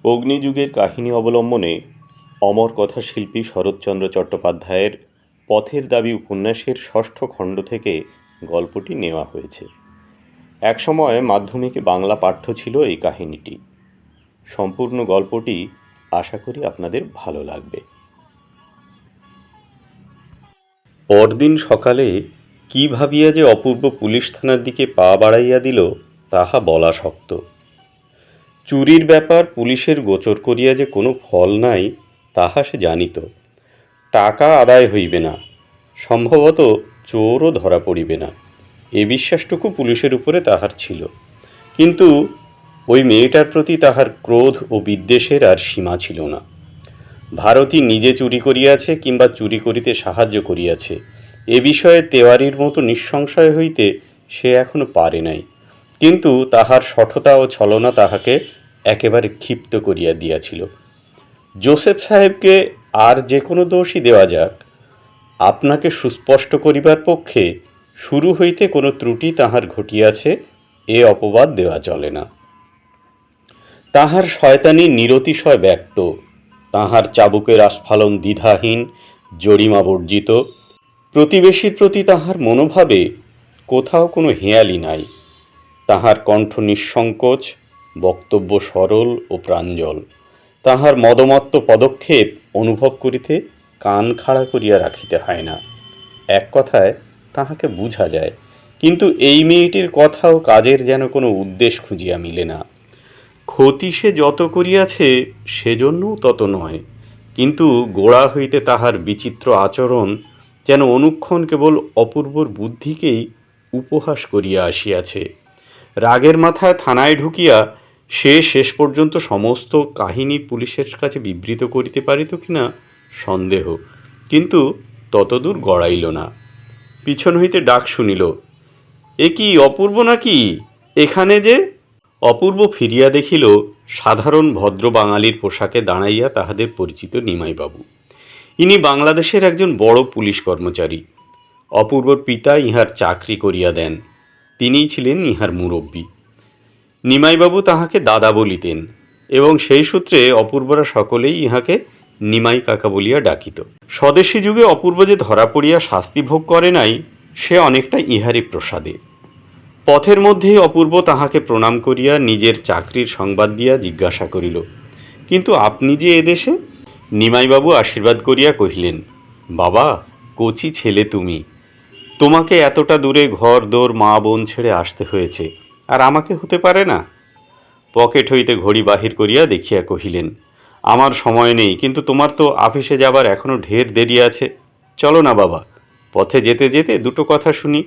অগ্নিযুগের কাহিনী অবলম্বনে অমর কথাশিল্পী শরৎচন্দ্র চট্টোপাধ্যায়ের পথের দাবি উপন্যাসের ষষ্ঠ খণ্ড থেকে গল্পটি নেওয়া হয়েছে। একসময় মাধ্যমিকে বাংলা পাঠ্য ছিল এই কাহিনীটি। সম্পূর্ণ গল্পটি আশা করি আপনাদের ভালো লাগবে। পরদিন সকালে কি ভাবিয়া যে অপূর্ব পুলিশ থানার দিকে পা বাড়াইয়া দিল তাহা বলা শক্ত। চুরির ব্যাপার পুলিশের গোচর করিয়া যে কোনো ফল নাই তাহা সে জানিত। টাকা আদায় হইবে না, সম্ভবত চোরও ধরা পড়িবে না, এ বিশ্বাসটুকু পুলিশের উপরে তাহার ছিল। কিন্তু ওই মেয়েটার প্রতি তাহার ক্রোধ ও বিদ্বেষের আর সীমা ছিল না। ভারতী নিজে চুরি করিয়াছে কিংবা চুরি করিতে সাহায্য করিয়াছে, এ বিষয়ে তেওয়ারির মতো নিঃসংশয় হইতে সে এখনো পারে নাই। কিন্তু তাহার শঠতা ও ছলনা তাহাকে একেবারে ক্ষিপ্ত করিয়া দিয়াছিল। জোসেফ সাহেবকে আর যে কোনো দোষই দেওয়া যাক, আপনাকে সুস্পষ্ট করিবার পক্ষে শুরু হইতে কোনো ত্রুটি তাহার ঘটিয়াছে এ অপবাদ দেওয়া চলে না। তাহার শয়তানি নিরতিশয় ব্যক্ত, তাহার চাবুকের আস্ফালন দ্বিধাহীন, জরিমা বর্জিত। প্রতিবেশীর প্রতি তাহার মনোভাবে কোথাও কোনো হেঁয়ালি নাই। তাহার কণ্ঠ নিঃসংকোচ, বক্তব্য সরল ও প্রাঞ্জল। তাহার মদমত্ত পদক্ষেপ অনুভব করিতে কান খাড়া করিয়া রাখিতে হয় না। এক কথায় তাহাকে বুঝা যায়। কিন্তু এই মেয়েটির কথা ও কাজের যেন কোনো উদ্দেশ্য খুঁজিয়া মিলে না। ক্ষতি সে যত করিয়াছে সেজন্যও তত নয়, কিন্তু গোড়া হইতে তাহার বিচিত্র আচরণ যেন অনুক্ষণ কেবল অপূর্বর বুদ্ধিকেই উপহাস করিয়া আসিয়াছে। রাগের মাথায় থানায় ঢুকিয়া সে শেষ পর্যন্ত সমস্ত কাহিনী পুলিশের কাছে বিবৃত করিতে পারিত কিনা সন্দেহ, কিন্তু ততদূর গড়াইল না। পিছন হইতে ডাক শুনিল, এ কি অপূর্ব নাকি এখানে যে? অপূর্ব ফিরিয়া দেখিল সাধারণ ভদ্র বাঙালির পোশাকে দাঁড়াইয়া তাহাদের পরিচিত নিমাইবাবু। ইনি বাংলাদেশের একজন বড় পুলিশ কর্মচারী। অপূর্বর পিতা ইহার চাকরি করিয়া দেন, তিনিই ছিলেন ইহার মুরব্বী। নিমাইবাবু তাহাকে দাদা বলিতেন এবং সেই সূত্রে অপূর্বরা সকলেই ইহাকে নিমাই কাকা বলিয়া ডাকিত। স্বদেশী যুগে অপূর্ব যে ধরা পড়িয়া শাস্তি ভোগ করে নাই সে অনেকটা ইহারই প্রসাদে। পথের মধ্যেই অপূর্ব তাহাকে প্রণাম করিয়া নিজের চাকরির সংবাদ দিয়া জিজ্ঞাসা করিল, কিন্তু আপনি যে এদেশে? নিমাইবাবু আশীর্বাদ করিয়া কহিলেন, বাবা, কচি ছেলে তুমি, তোমাকে এতটা দূরে ঘর দোর মা বোন ছেড়ে আসতে হয়েছে, আর আমাকে হতে পারে না? পকেট হইতে ঘড়ি বাহির করিয়া দেখিয়া কহিলেন, আমার সময় নেই, কিন্তু তোমার তো আপিসে যাবার এখনো ঢের দেরি আছে। চলো না বাবা, পথে যেতে যেতে দুটো কথা শুনি।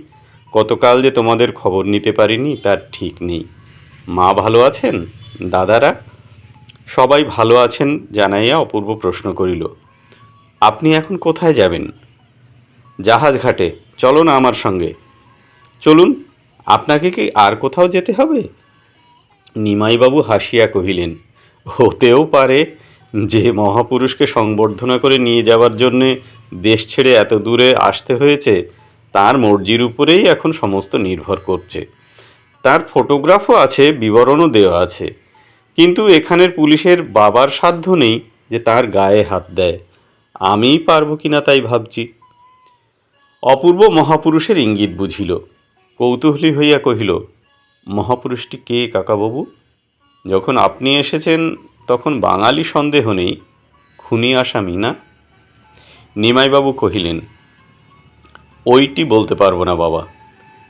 কতকাল যে তোমাদের খবর নিতে পারিনি তার ঠিক নেই। মা ভালো আছেন? দাদারা? সবাই ভালো আছেন জানাইয়া অপূর্ব প্রশ্ন করিল, আপনি এখন কোথায় যাবেন? জাহাজ ঘাটে, চলো না আমার সঙ্গে। চলুন, আপনাকে কি আর কোথাও যেতে হবে? নিমাইবাবু হাসিয়া কহিলেন, হতেও পারে যে মহাপুরুষকে সংবর্ধনা করে নিয়ে যাওয়ার জন্যে দেশ ছেড়ে এত দূরে আসতে হয়েছে তার মর্জির উপরেই এখন সমস্ত নির্ভর করছে। তার ফটোগ্রাফও আছে, বিবরণও দেওয়া আছে, কিন্তু এখানের পুলিশের বাবার সাধ্য নেই যে তার গায়ে হাত দেয়। আমিই পারব কিনা তাই ভাবছি। অপূর্ব মহাপুরুষের ইঙ্গিত বুঝিল, কৌতূহলী হইয়া কহিল, মহাপুরুষটি কে কাকাবাবু? যখন আপনি এসেছেন তখন বাঙালি সন্দেহ নেই, খুনি আসামি না? নিমাইবাবু কহিলেন, ওইটি বলতে পারবো না বাবা।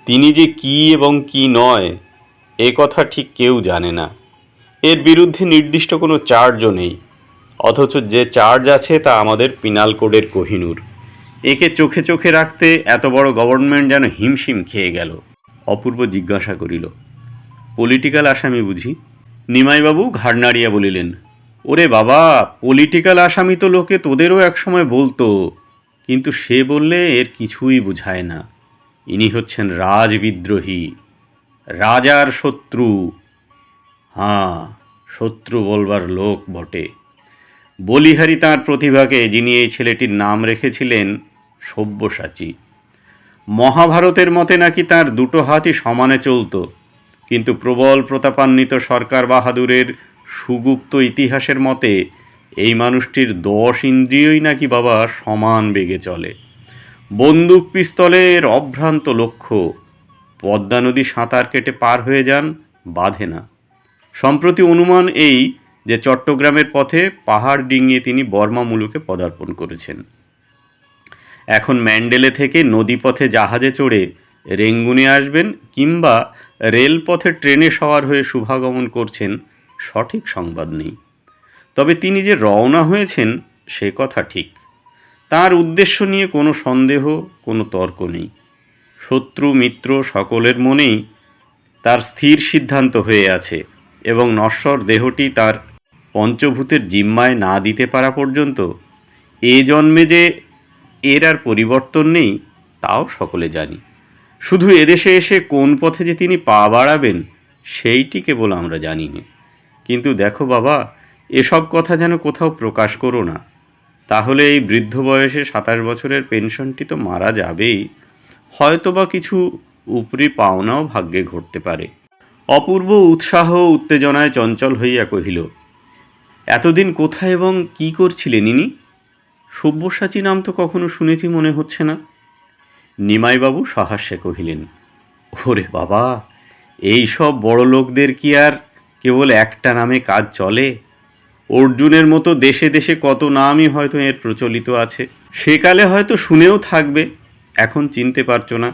তিনি যে কি এবং কি নয় এ কথা ঠিক কেউ জানে না। এর বিরুদ্ধে নির্দিষ্ট কোনো চার্জও নেই, অথচ যে চার্জ আছে তা আমাদের পিনাল কোডের কোহিনূর। একে চোখে চোখে রাখতে এত বড় গভর্নমেন্ট যেন হিমশিম খেয়ে গেল। অপূর্ব জিজ্ঞাসা করিল, পলিটিক্যাল আসামি বুঝি? নিমাইবাবু ঘাড় নাড়িয়া বলিলেন, ওরে বাবা, পলিটিক্যাল আসামি তো লোকে তোদেরও একসময় বলতো, কিন্তু সে বললে এর কিছুই বুঝায় না। ইনি হচ্ছেন রাজবিদ্রোহী, রাজার শত্রু। হ্যাঁ, শত্রু বলবার লোক বটে। বলিহারি তাঁর প্রতিভাকে, যিনি এই ছেলেটির নাম রেখেছিলেন সব্যসাচী। মহাভারতের মতে নাকি তার দুটো হাতই সমানে চলত, কিন্তু প্রবল প্রতাপান্বিত সরকার বাহাদুরের সুগুপ্ত ইতিহাসের মতে এই মানুষটির 10 ইন্দ্রিয়ই নাকি বাবা সমান বেগে চলে। বন্দুক পিস্তলের অভ্রান্ত লক্ষ্য। পদ্মা নদী সাঁতার কেটে পার হয়ে যান, বাধে না। সম্প্রতি অনুমান এই যে চট্টগ্রামের পথে পাহাড় ডিঙিয়ে তিনি বর্মা মুলুকে পদার্পণ করেছেন। এখন ম্যান্ডেলে থেকে নদীপথে জাহাজে চড়ে রেঙ্গুনে আসবেন, কিংবা রেলপথে ট্রেনে সওয়ার হয়ে শুভাগমন করছেন, সঠিক সংবাদ নেই। তবে তিনি যে রওনা হয়েছেন সে কথা ঠিক। তার উদ্দেশ্য নিয়ে কোনো সন্দেহ, কোনো তর্ক নেই। শত্রু মিত্র সকলের মনেই তার স্থির সিদ্ধান্ত হয়ে আছে, এবং নশ্বর দেহটি তার পঞ্চভূতের জিম্মায় না দিতে পারা পর্যন্ত এ জন্মে যে এর আর পরিবর্তন নেই তাও সকলে জানি। শুধু এদেশে এসে কোন পথে যে তিনি পা বাড়াবেন সেইটি কেবল আমরা জানি না। কিন্তু দেখো বাবা, এসব কথা যেন কোথাও প্রকাশ করো না, তাহলে এই বৃদ্ধ বয়সে 27 বছরের পেনশনটি তো মারা যাবেই, হয়তোবা কিছু উপরি পাওনাও ভাগ্যে ঘটতে পারে। অপূর্ব উৎসাহ উত্তেজনায় চঞ্চল হইয়া কহিল, এতদিন কোথায় এবং কি করছিলেন ইনি? সব্যসাচী নাম তো কখনো শুনেছি মনে হচ্ছে না। নিমাইবাবু সহাস্যে কহিলেন, ওরে বাবা, এই সব বড় লোকদের কি আর কেবল একটা নামে কাজ চলে? অর্জুনের মতো দেশে দেশে কত নামই হয়তো এর প্রচলিত আছে। সেকালে হয়তো শুনেও থাকবে, এখন চিনতে পারছো না।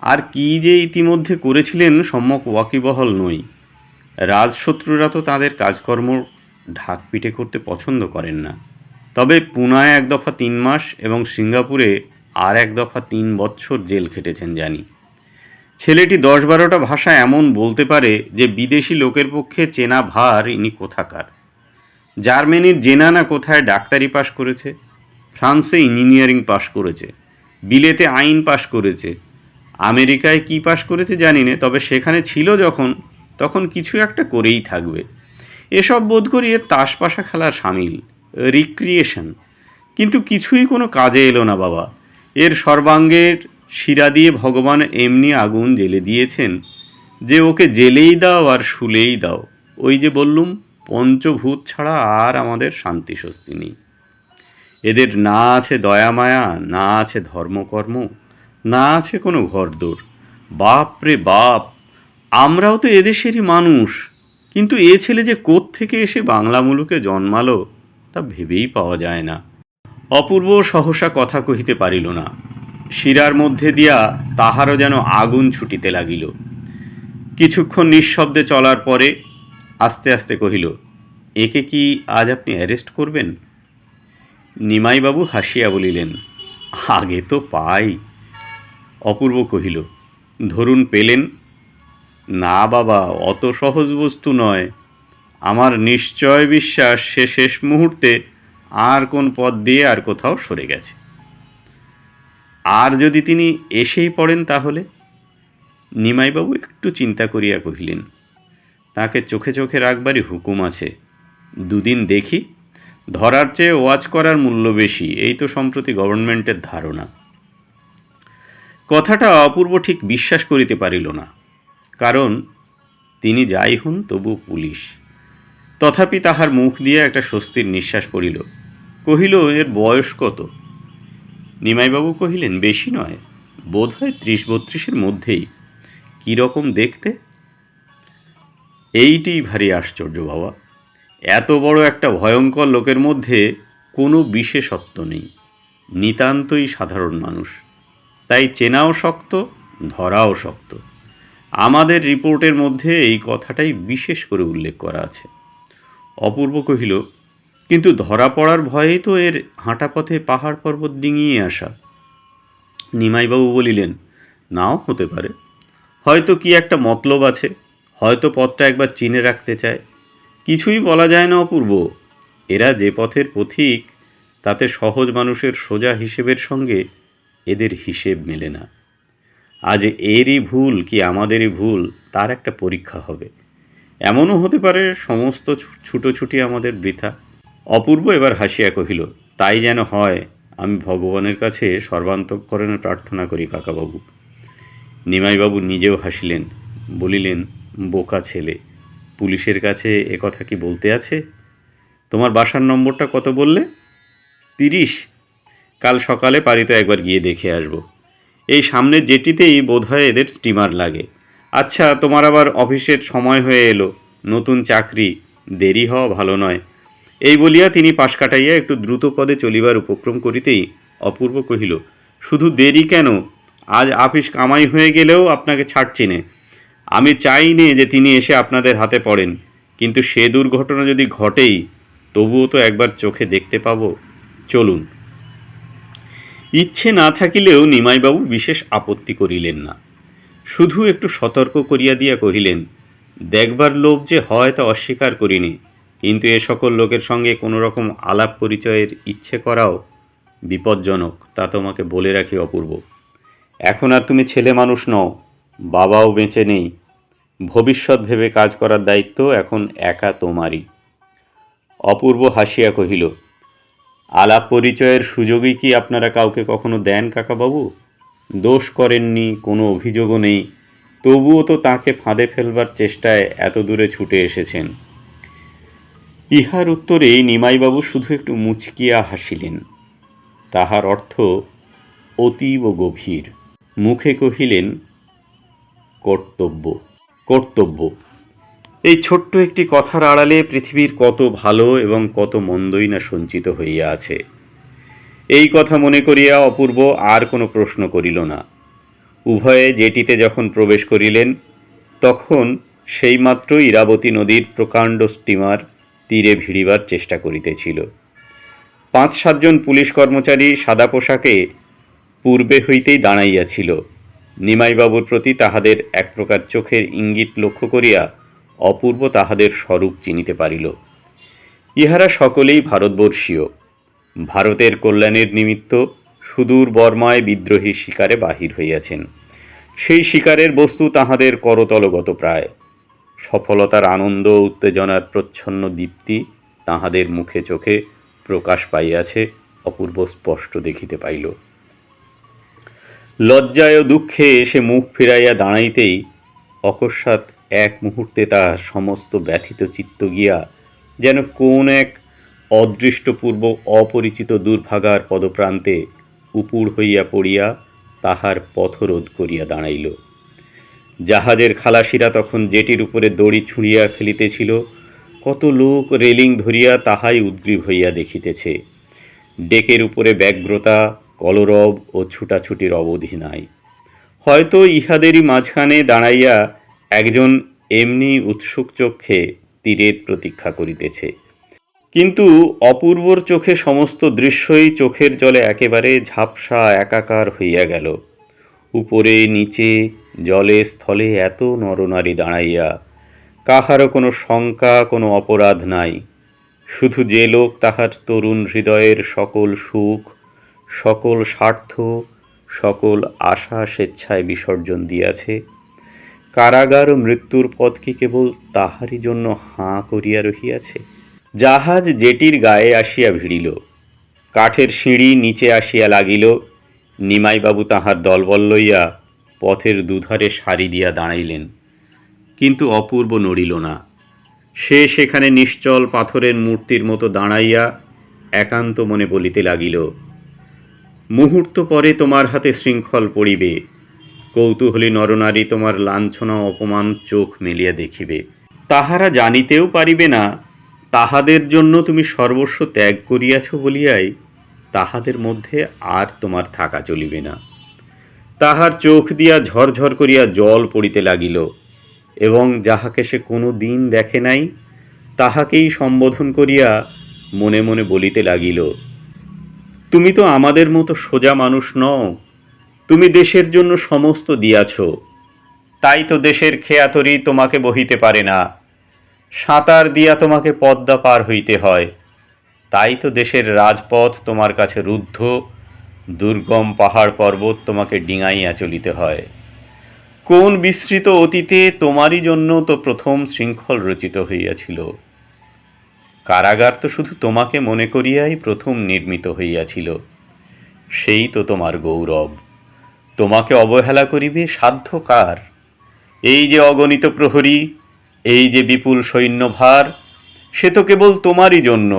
আর কি যে ইতিমধ্যে করেছিলেন সম্যক ওয়াকিবহল নই। রাজশত্রুরা তো তাদের কাজকর্ম ঢাকপিটে করতে পছন্দ করেন না। তবে পুনায় 1 দফা 3 মাস এবং সিঙ্গাপুরে আর 1 দফা 3 বৎসর জেল খেটেছেন জানি। ছেলেটি 10-12টা ভাষা এমন বলতে পারে যে বিদেশি লোকের পক্ষে চেনা ভার ইনি কোথাকার। জার্মানির জেনা না কোথায় ডাক্তারি পাশ করেছে, ফ্রান্সে ইঞ্জিনিয়ারিং পাশ করেছে, বিলেতে আইন পাশ করেছে, আমেরিকায় কি পাশ করেছে জানি না, তবে সেখানে ছিল যখন তখন কিছু একটা করেই থাকবে। এসব বোধ করি এর তাসপাশা খেলার সামিল, রিক্রিয়েশন। কিন্তু কিছুই কোনো কাজে এলো না বাবা। এর সর্বাঙ্গের শিরা দিয়ে ভগবান এমনি আগুন জ্বেলে দিয়েছেন যে ওকে জেলেই দাও আর শুলেই দাও, ওই যে বললুম, পঞ্চভূত ছাড়া আর আমাদের শান্তি স্বস্তি নেই। এদের না আছে দয়া মায়া, না আছে ধর্মকর্ম, না আছে কোনো ঘরদোর। বাপ রে বাপ, আমরাও তো এদেশেরই মানুষ, কিন্তু এ ছেলে যে কোত্থেকে এসে বাংলা মুলুকে জন্মালো তা ভেবেই পাওয়া যায় না। অপূর্ব সহসা কথা কহিতে পারিল না। শিরার মধ্যে দিয়া তাহারও যেন আগুন ছুটিতে লাগিল। কিছুক্ষণ নিঃশব্দে চলার পরে আস্তে আস্তে কহিল, একে কি আজ আপনি অ্যারেস্ট করবেন? নিমাইবাবু হাসিয়া বলিলেন, আগে তো পাই। অপূর্ব কহিল, ধরুন পেলেন? না বাবা, অত সহজ বস্তু নয়। আমার নিশ্চয় বিশ্বাস সে শেষ মুহূর্তে আর কোন পথ দিয়ে আর কোথাও সরে গেছে। আর যদি তিনি এসেই পড়েন তাহলে? নিমাইবাবু একটু চিন্তা করিয়া কহিলেন, তাকে চোখে চোখে রাখবারই হুকুম আছে। 2 দিন দেখি, ধরার চেয়ে ওয়াচ করার মূল্য বেশি, এই তো সম্প্রতি গভর্নমেন্টের ধারণা। কথাটা অপূর্ব ঠিক বিশ্বাস করিতে পারিল না, কারণ তিনি যাই হন তবু পুলিশ। তথাপি তাহার মুখ দিয়ে একটা স্বস্তির নিঃশ্বাস পড়িল। কহিল, এর বয়স কত? নিমাইবাবু কহিলেন, বেশি নয়, বোধ হয় 30-32-এর মধ্যেই। কীরকম দেখতে? এইটি ভারী আশ্চর্য বাবা। এত বড় একটা ভয়ঙ্কর লোকের মধ্যে কোনো বিশেষত্ব নেই, নিতান্তই সাধারণ মানুষ। তাই চেনাও শক্ত, ধরাও শক্ত। আমাদের রিপোর্টের মধ্যে এই কথাটাই বিশেষ করে উল্লেখ করা আছে। অপূর্ব কহিল, কিন্তু ধরা পড়ার ভয়েই তো এর হাঁটা পথে পাহাড় পর্বত ডিঙিয়ে আসা। নিমাইবাবু বলিলেন, নাও হতে পারে, হয়তো কি একটা মতলব আছে, হয়তো পথটা একবার চিনে রাখতে চায়। কিছুই বলা যায় না অপূর্ব। এরা যে পথের পথিক তাতে সহজ মানুষের সোজা হিসেবের সঙ্গে এদের হিসেব মেলে না। আজ এরই ভুল কি আমাদেরই ভুল তার একটা পরীক্ষা হবে। এমনও হতে পারে সমস্ত ছুটোছুটি আমাদের বৃথা। অপূর্ব এবার হাসিয়া কহিল, তাই যেন হয়। আমি ভগবানের কাছে সর্বান্তঃকরণে প্রার্থনা করি কাকাবাবু। নিমাইবাবু নিজেও হাসিলেন, বলিলেন, বোকা ছেলে, পুলিশের কাছে কথা কি বলতে আছে? তোমার বাসার নম্বরটা কত বললে? 30। কাল সকালে পারি তো একবার গিয়ে দেখে আসব। এই সামনের জেটিতেই বোধহয় এদের স্টিমার লাগে। আচ্ছা, তোমার আবার অফিসের সময় হয়ে এলো, নতুন চাকরি, দেরি হওয়া ভালো নয়। এই বলিয়া তিনি পাশ কাটাইয়া একটু দ্রুত পদে চলিবার উপক্রম করিতেই অপূর্ব কহিল, শুধু দেরি কেন, আজ আপিস কামাই হয়ে গেলেও আপনাকে ছাড়ছি নে। আমি চাই নে যে তিনি এসে আপনাদের হাতে পড়েন, কিন্তু সে দুর্ঘটনা যদি ঘটেই, তবুও তো একবার চোখে দেখতে পাবো। চলুন। ইচ্ছে না থাকিলেও নিমাইবাবু বিশেষ আপত্তি করিলেন না, শুধু একটু সতর্ক করিয়া দিয়া কহিলেন, দেখবার লোভ যে হয় তা অস্বীকার করিনি, কিন্তু এ সকল লোকের সঙ্গে কোনো রকম আলাপ পরিচয়ের ইচ্ছে করাও বিপজ্জনক, তা তোমাকে বলে রাখি অপূর্ব। এখন আর তুমি ছেলে মানুষ নও, বাবাও বেঁচে নেই, ভবিষ্যৎ ভেবে কাজ করার দায়িত্ব এখন একা তোমারই। অপূর্ব হাসিয়া কহিল, আলাপ পরিচয়ের সুযোগই কি আপনারা কাউকে কখনো দেন কাকাবাবু? দোষ করেননি, কোনো অভিযোগও নেই, তবুও তো তাকে ফাঁদে ফেলবার চেষ্টায় এত দূরে ছুটে এসেছেন। ইহার উত্তরে নিমাইবাবু শুধু একটু মুচকিয়া হাসিলেন। তাহার অর্থ অতীব গভীর। মুখে কহিলেন, কর্তব্য। কর্তব্য, এই ছোট্ট একটি কথার আড়ালে পৃথিবীর কত ভালো এবং কত মন্দই না সঞ্চিত হইয়া আছে। এই কথা মনে করিয়া অপূর্ব আর কোনো প্রশ্ন করিল না। উভয়ে জেটিতে যখন প্রবেশ করিলেন, তখন সেইমাত্র ইরাবতী নদীর প্রকাণ্ড স্টিমার তীরে ভিড়িবার চেষ্টা করিতেছিল। 5-7 জন পুলিশ কর্মচারী সাদা পোশাকে পূর্বে হইতেই দাঁড়াইয়াছিল। নিমাইবাবুর প্রতি তাহাদের এক প্রকার চোখের ইঙ্গিত লক্ষ্য করিয়া অপূর্ব তাহাদের স্বরূপ চিনিতে পারিল। ইহারা সকলেই ভারতবর্ষীয়, ভারতের কল্যাণের নিমিত্ত সুদূর বর্মায় বিদ্রোহী শিকারে বাহির হইয়াছেন। সেই শিকারের বস্তু তাহাদের করতলগত প্রায়। সফলতার আনন্দ উত্তেজনার প্রচ্ছন্ন দীপ্তি তাহাদের মুখে চোখে প্রকাশ পাইয়াছে, অপূর্ব স্পষ্ট দেখিতে পাইল। লজ্জায় ও দুঃখে সে মুখ ফিরাইয়া দাঁড়াইতেই অকস্মাৎ এক মুহূর্তে তাহার সমস্ত ব্যথিত চিত্ত গিয়া যেন কোন এক অদৃষ্টপূর্ব অপরিচিত দুর্ভাগার পদপ্রান্তে উপুড় হইয়া পড়িয়া তাহার পথরোধ করিয়া দাঁড়াইল। জাহাজের খালাসিরা তখন জেটির উপরে দড়ি ছুঁড়িয়া ফেলিতেছিল, কত লোক রেলিং ধরিয়া তাহাই উদ্গ্রীব হইয়া দেখিতেছে। ডেকের উপরে ব্যগ্রতা, কলরব ও ছুটাছুটির অবধি নাই। হয়তো ইহাদেরই মাঝখানে দাঁড়াইয়া একজন এমনি উৎসুক চক্ষে তীরের প্রতীক্ষা করিতেছে। কিন্তু অপূর্বর চোখে সমস্ত দৃশ্যই চোখের জলে একেবারে ঝাপসা একাকার হইয়া গেল। উপরে নিচে জলে স্থলে এত নরনারী দাঁড়াইয়া, কাহারও কোনো শঙ্কা, কোনো অপরাধ নাই। শুধু যে লোক তাহার তরুণ হৃদয়ের সকল সুখ, সকল স্বার্থ, সকল আশা স্বেচ্ছায় বিসর্জন দিয়াছে, কারাগার ও মৃত্যুর পথ কি কেবল তাহারই জন্য হাঁ করিয়া রহিয়াছে। জাহাজ জেটির গায়ে আসিয়া ভিড়িল, কাঠের সিঁড়ি নিচে আসিয়া লাগিল। নিমাইবাবু তাহার দলবল লইয়া পথের দুধারে সারি দিয়া দাঁড়াইলেন, কিন্তু অপূর্ব নড়িল না। সে সেখানে নিশ্চল পাথরের মূর্তির মতো দাঁড়াইয়া একান্ত মনে বলিতে লাগিল, মুহূর্ত পরে তোমার হাতে শৃঙ্খল পড়িবে, কৌতূহলী নরনারী তোমার লাঞ্ছনা অপমান চোখ মেলিয়া দেখিবে। তাহারা জানিতেও পারিবে না তাহাদের জন্য তুমি সর্বস্ব ত্যাগ করিয়াছ বলিয়াই তাহাদের মধ্যে আর তোমার থাকা চলিবে না। তাহার চোখ দিয়া ঝরঝর করিয়া জল পড়িতে লাগিল, এবং যাহাকে সে কোনো দিন দেখে নাই তাহাকেই সম্বোধন করিয়া মনে মনে বলিতে লাগিল, তুমি তো আমাদের মতো সোজা মানুষ নও, তুমি দেশের জন্য সমস্ত দিয়াছ, তাই তো দেশের খেয়াতরি তোমাকে বহিতে পারে না, সাঁতার দিয়া তোমাকে পদ্মা পার হইতে হয়, তাই তো দেশের রাজপথ তোমার কাছে রুদ্ধ, দুর্গম পাহাড় পর্বত তোমাকে ডিঙাইয়া চলিতে হয়। কোন বিস্তৃত অতীতে তোমারই জন্য তো প্রথম শৃঙ্খল রচিত হইয়াছিল। কারাগার তো শুধু তোমাকে মনে করিয়াই প্রথম নির্মিত হইয়াছিল। সেই তো তোমার গৌরব। তোমাকে অবহেলা করিবে সাধ্য কার? এই যে অগণিত প্রহরী, এই যে বিপুল সৈন্যভার, সে তো কেবল তোমারই জন্য।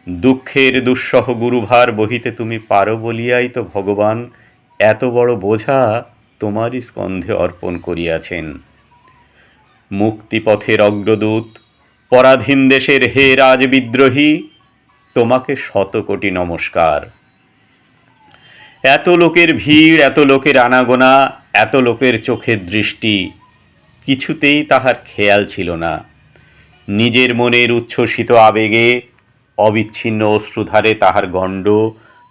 দুঃখের দুঃসহ গুরুভার বহিতে তুমি পারো বলিয়াই তো ভগবান এত বড় বোঝা তোমারই স্কন্ধে অর্পণ করিয়াছেন। মুক্তিপথের অগ্রদূত, পরাধীন দেশের হে রাজবিদ্রোহী, তোমাকে শত কোটি নমস্কার। এত লোকের ভিড়, এত লোকের আনাগোনা, এত লোকের চোখের দৃষ্টি, কিছুতেই তাহার খেয়াল ছিল না। নিজের মনের উচ্ছ্বসিত আবেগে অবিচ্ছিন্ন অশ্রুধারে তাহার গণ্ড,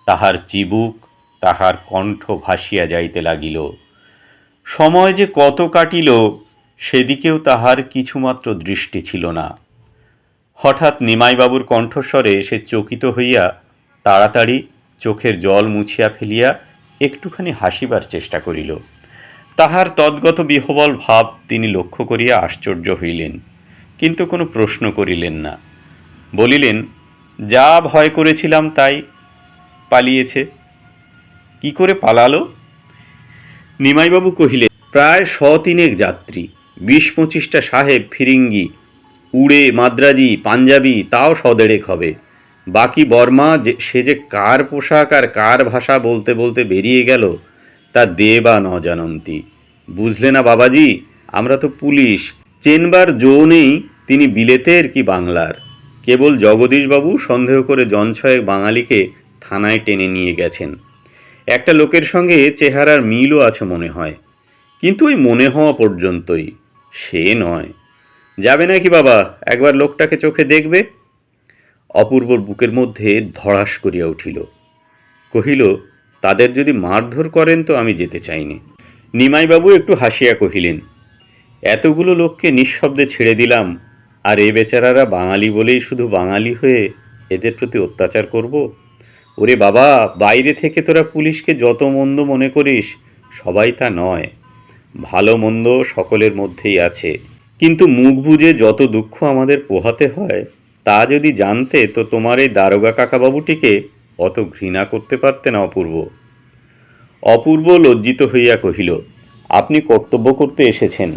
তাহার চিবুক, তাহার কণ্ঠ ভাসিয়া যাইতে লাগিল। সময় যে কত কাটিল সেদিকেও তাহার কিছুমাত্র দৃষ্টি ছিল না। হঠাৎ নিমাইবাবুর কণ্ঠস্বরে সে চকিত হইয়া তাড়াতাড়ি চোখের জল মুছিয়া ফেলিয়া একটুখানি হাসিবার চেষ্টা করিল। তাহার তদ্গত বিহ্বল ভাব তিনি লক্ষ্য করিয়া আশ্চর্য হইলেন, কিন্তু কোনো প্রশ্ন করিলেন না। বলিলেন, যা ভয় করেছিলাম তাই, পালিয়েছে। কি করে পালালো? নিমাইবাবু কহিলেন, প্রায় 100-3 যাত্রী, 20-25টা সাহেব ফিরিঙ্গি, উড়ে মাদ্রাজি পাঞ্জাবি, তাও 100-150 হবে। বাকি বর্মা, সে যে কার পোশাক আর কার ভাষা বলতে বলতে বেরিয়ে গেল তা দেবা ন জানন্তি। বুঝলে না বাবাজি, আমরা তো পুলিশ, চেনবার জো নেই তিনি বিলেতের কি বাংলার। কেবল জগদীশবাবু সন্দেহ করে জনছয়েক বাঙালিকে থানায় টেনে নিয়ে গেছেন। একটা লোকের সঙ্গে চেহারার মিলও আছে মনে হয়, কিন্তু ওই মনে হওয়া পর্যন্তই, সে নয়। যাবে নাকি বাবা, একবার লোকটাকে চোখে দেখবে? অপূর্বর বুকের মধ্যে ধড়াস করিয়া উঠিল। কহিল, তাদের যদি মারধর করেন তো আমি যেতে চাইনি। নিমাইবাবু একটু হাসিয়া কহিলেন, এতগুলো লোককে নিঃশব্দে ছেড়ে দিলাম, আর এ বেচারারা বাঙালি বলেই শুধু বাঙালি হয়ে এদের প্রতি অত্যাচার করব? ওরে বাবা, বাইরে থেকে তোরা পুলিশকে যত মন্দ মনে করিস, সবাই তা নয়। ভালো মন্দ সকলের মধ্যেই আছে, কিন্তু মুখ বুজে যত দুঃখ আমাদের পোহাতে হয় তা যদি জানতে তো তোমার এই দারোগা কাকাবাবুটিকে অত ঘৃণা করতে পারতে না অপূর্ব। অপূর্ব লজ্জিত হইয়া কহিল, আপনি কর্তব্য করতে এসেছেন,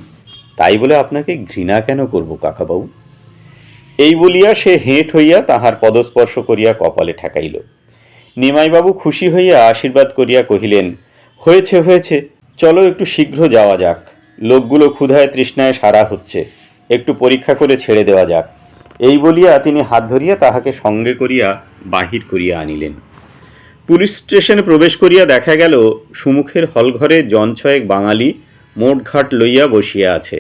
তাই বলে আপনাকে ঘৃণা কেন করব কাকাবাবু? এই বলিয়া সে হেঁট হইয়া তাহার পদস্পর্শ করিয়া কপালে ঠেকাইল। নিমাইবাবু খুশি হইয়া আশীর্বাদ করিয়া কহিলেন, হয়েছে হয়েছে, চলো একটু শীঘ্র যাওয়া যাক। লোকগুলো ক্ষুধায় তৃষ্ণায় সারা হচ্ছে, একটু পরীক্ষা করে ছেড়ে দেওয়া যাক। এই বলিয়া তিনি হাত ধরিয়া তাহাকে সঙ্গে করিয়া বাহির করিয়া আনিলেন। পুলিশ স্টেশনে প্রবেশ করিয়া দেখা গেল সুমুখের হলঘরে জনছয়েক বাঙালি মোটঘাট লইয়া বসিয়া আছে।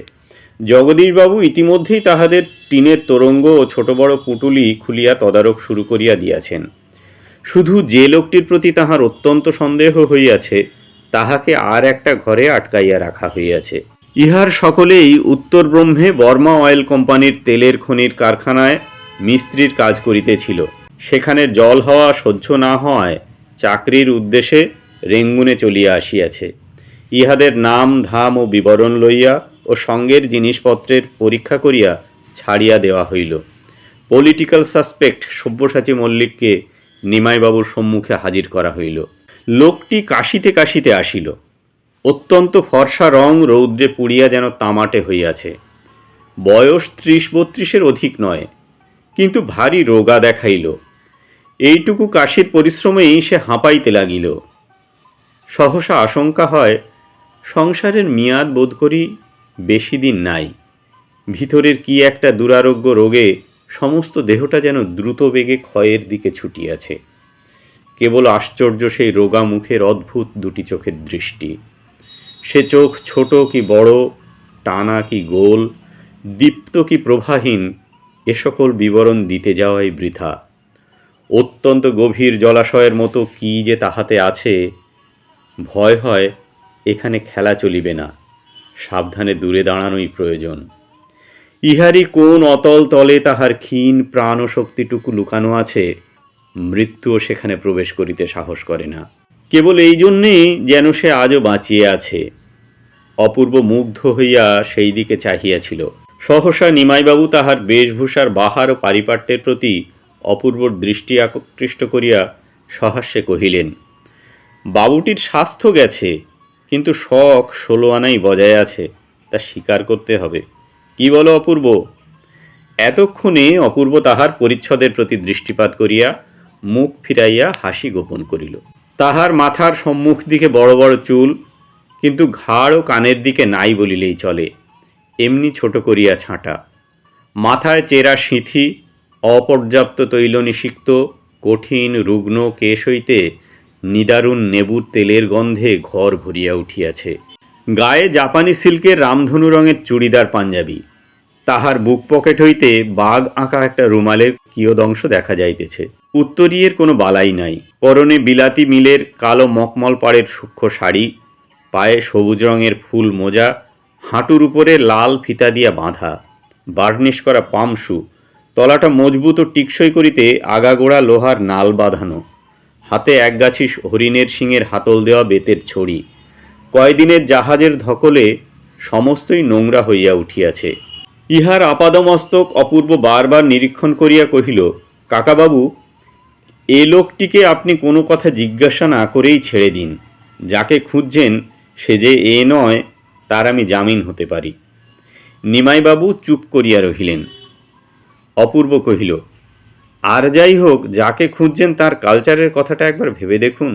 জগদীশবাবু ইতিমধ্যেই তাহাদের টিনের তোরঙ্গ ও ছোট বড় পুটুলি খুলিয়া তদারক শুরু করিয়া দিয়াছেন। শুধু যে লোকটির প্রতি তাহার অত্যন্ত সন্দেহ হইয়াছে তাহাকে আর একটা ঘরে আটকাইয়া রাখা হইয়াছে। ইহার সকলেই উত্তর ব্রহ্মে বর্মা অয়েল কোম্পানির তেলের খনির কারখানায় মিস্ত্রির কাজ করিতেছিল। সেখানে জল হওয়া সহ্য না হওয়ায় চাকরির উদ্দেশ্যে রেঙ্গুনে চলিয়া আসিয়াছে। ইহাদের নাম ধাম ও বিবরণ লইয়া ও সঙ্গের জিনিসপত্রের পরীক্ষা করিয়া ছাড়িয়া দেওয়া হইল। পলিটিক্যাল সাসপেক্ট সব্যসাচী মল্লিককে নিমাইবাবুর সম্মুখে হাজির করা হইল। লোকটি কাশিতে কাশিতে আসিল। অত্যন্ত ফর্সা রং রৌদ্রে পুড়িয়া যেন তামাটে হইয়াছে। বয়স 30-32-এর অধিক নয়, কিন্তু ভারী রোগা দেখাইল। এইটুকু কাশির পরিশ্রমেই সে হাঁপাইতে লাগিল। সহসা আশঙ্কা হয়, সংসারের মেয়াদ বোধ করি বেশি দিন নাই। ভিতরের কি একটা দুরারোগ্য রোগে সমস্ত দেহটা যেন দ্রুত বেগে ক্ষয়ের দিকে ছুটিয়াছে। কেবল আশ্চর্য সেই রোগা মুখের অদ্ভুত দুটি চোখের দৃষ্টি। সে চোখ ছোট কি বড়, টানা কি গোল, দীপ্ত কি প্রভাহীন, এ সকল বিবরণ দিতে যাওয়াই বৃথা। অত্যন্ত গভীর জলাশয়ের মতো কি যে তাহাতে আছে, ভয় হয় এখানে খেলা চলিবে না, সাবধানে দূরে দাঁড়ানোই প্রয়োজন। ইহারই কোন অতল তলে তাহার ক্ষীণ প্রাণ ও শক্তিটুকু লুকানো আছে, মৃত্যুও সেখানে প্রবেশ করিতে সাহস করে না। কেবল এই জন্যেই যেন সে আজও বাঁচিয়ে আছে। অপূর্ব মুগ্ধ হইয়া সেই দিকে চাহিয়াছিল। সহসা নিমাইবাবু তাহার বেশভূষার বাহার ও পারিপাট্যের প্রতি অপূর্বর দৃষ্টি আকৃষ্ট করিয়া সহাস্যে কহিলেন, বাবুটির স্বাস্থ্য গেছে, কিন্তু শখ 16 আনাই বজায় আছে, তা স্বীকার করতে হবে। কি বলো অপূর্ব? এতক্ষণে অপূর্ব তাহার পরিচ্ছদের প্রতি দৃষ্টিপাত করিয়া মুখ ফিরাইয়া হাসি গোপন করিল। তাহার মাথার সম্মুখ দিকে বড় বড় চুল, কিন্তু ঘাড় ও কানের দিকে নাই বলিলেই চলে, এমনি ছোট করিয়া ছাঁটা। মাথায় চেরা সিঁথি, অপর্যাপ্ত তৈলনিষিক্ত কঠিন রুগ্ন কেশ হইতে নিদারুণ নেবুর তেলের গন্ধে ঘর ভরিয়া উঠিয়াছে। গায়ে জাপানি সিল্কের রামধনু রঙের চুড়িদার পাঞ্জাবি, তাহার বুক পকেট হইতে বাঘ আঁকা একটা রুমালের কিয়দংশ দেখা যাইতেছে। উত্তরীয়ের কোনো বালাই নাই। পরনে বিলাতি মিলের কালো মকমল পাড়ের সূক্ষ্ম শাড়ি, পায়ে সবুজ রঙের ফুল মোজা, হাঁটুর উপরে লাল ফিতা দিয়া বাঁধা, বার্নিশ করা পামশু, তলাটা মজবুত ও টিকসই করিতে আগাগোড়া লোহার নাল বাঁধানো, হাতে একগাছি হরিণের শিঙের হাতল দেওয়া বেতের ছড়ি। কয়দিনের জাহাজের ধকলে সমস্তই নোংরা হইয়া উঠিয়াছে। ইহার আপাদমস্তক অপূর্ব বারবার নিরীক্ষণ করিয়া কহিল, কাকাবাবু, এ লোকটিকে আপনি কোনো কথা জিজ্ঞাসা না করেই ছেড়ে দিন। যাকে খুঁজছেন সে যে এ নয় তার আমি জামিন হতে পারি। নিমাইবাবু চুপ করিয়া রহিলেন। অপূর্ব কহিল, আর যাই হোক, যাকে খুঁজছেন তার কালচারের কথাটা একবার ভেবে দেখুন।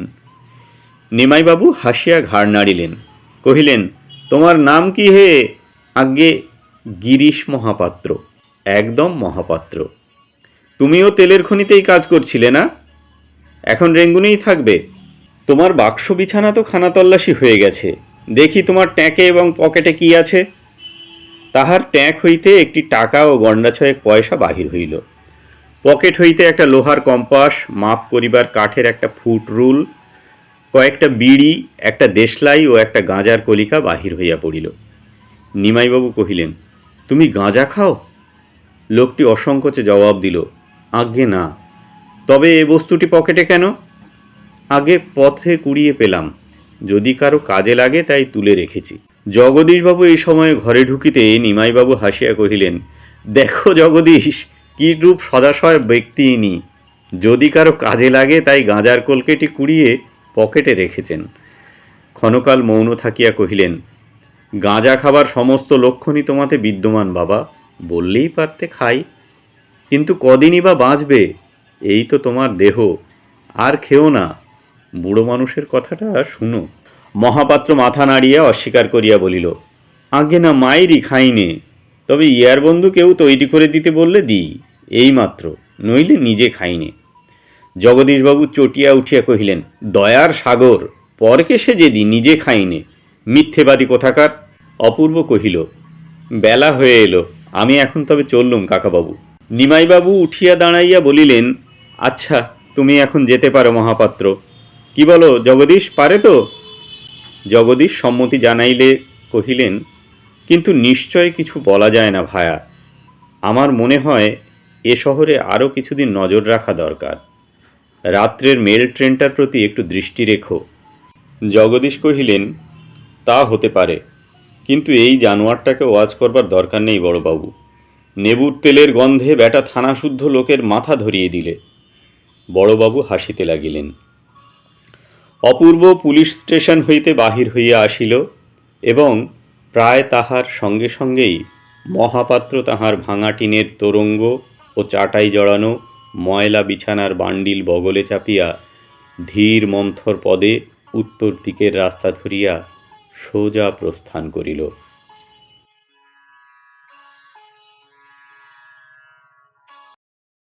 নিমাইবাবু হাসিয়া ঘাড় নাড়িলেন, কহিলেন, তোমার নাম কি হে? আজ্ঞে গিরিশ মহাপাত্র। একদম মহাপাত্র। তুমিও তেলের খনিতেই কাজ করছিলে না? এখন রেঙ্গুনেই থাকবে? তোমার বাক্স বিছানা তো খানাতল্লাশি হয়ে গেছে। দেখি তোমার ট্যাঁকে এবং পকেটে কি আছে। তাহার ট্যাঁক হইতে একটি টাকা ও গন্ডা ছয়েক পয়সা বাহির হইল। পকেট হইতে একটা লোহার কম্পাস, মাপ করিবার কাঠের একটা ফুট রুল, কয়েকটা বিড়ি, একটা দেশলাই ও একটা গাঁজার কলিকা বাহির হইয়া পড়িল। নিমাইবাবু কহিলেন, তুমি গাঁজা খাও? লোকটি অসংকোচে জবাব দিল, আজ্ঞে না। তবে এ বস্তুটি পকেটে কেন? আগে পথে কুড়িয়ে পেলাম, যদি কারো কাজে লাগে তাই তুলে রেখেছি। জগদীশবাবু এই সময়ে ঘরে ঢুকিতে নিমাইবাবু হাসিয়া কহিলেন, দেখো জগদীশ, কি রূপ সদাশয় ব্যক্তি ইনি। যদি কারো কাজে লাগে তাই গাঁজার কলকেটি কুড়িয়ে পকেটে রেখেছেন। ক্ষণকাল মৌন থাকিয়া কহিলেন, গাঁজা খাবার সমস্ত লক্ষণই তোমাতে বিদ্যমান বাবা, বললেই পারতে খাই। কিন্তু কদিনই বা বাঁচবে? এই তো তোমার দেহ, আর খেও না। বুড়ো মানুষের কথাটা শুনো। মহাপাত্র মাথা নাড়িয়া অস্বীকার করিয়া বলিল, আজ্ঞে না, মাইরি খাইনে। তবে ইয়ার বন্ধু কেউ তৈরি করে দিতে বললে দিই, এই মাত্র, নইলে নিজে খাইনে। জগদীশবাবু চটিয়া উঠিয়া কহিলেন, দয়ার সাগর, পরকে সে যেদি, নিজে খাইনে, মিথ্যেবাদী কোথাকার। অপূর্ব কহিল, বেলা হয়ে এলো, আমি এখন তবে চললুম কাকাবাবু। নিমাইবাবু উঠিয়া দাঁড়াইয়া বলিলেন, আচ্ছা, তুমি এখন যেতে পারো মহাপাত্র। কি বলো জগদীশ, পারে তো? জগদীশ সম্মতি জানাইলে কহিলেন, কিন্তু নিশ্চয় কিছু বলা যায় না ভায়া। আমার মনে হয় এ শহরে আরও কিছুদিন নজর রাখা দরকার। রাত্রের মেল ট্রেনটার প্রতি একটু দৃষ্টি রেখো। জগদীশ কহিলেন, তা হতে পারে, কিন্তু এই জানোয়ারটাকে ওয়াজ করবার দরকার নেই বড়বাবু। নেবুর তেলের গন্ধে ব্যাটা থানাশুদ্ধ লোকের মাথা ধরিয়ে দিলে। বড়বাবু হাসিতে লাগিলেন। অপূর্ব পুলিশ স্টেশন হইতে বাহির হইয়া আসিল এবং প্রায় তাহার সঙ্গে সঙ্গেই মহাপাত্র তাহার ভাঙা টিনের তোরঙ্গ ও চাটাই জড়ানো ময়লা বিছানার বান্ডিল বগলে চাপিয়া ধীর মন্থর পদে উত্তর দিকের রাস্তা ধরিয়া সোজা প্রস্থান করিল।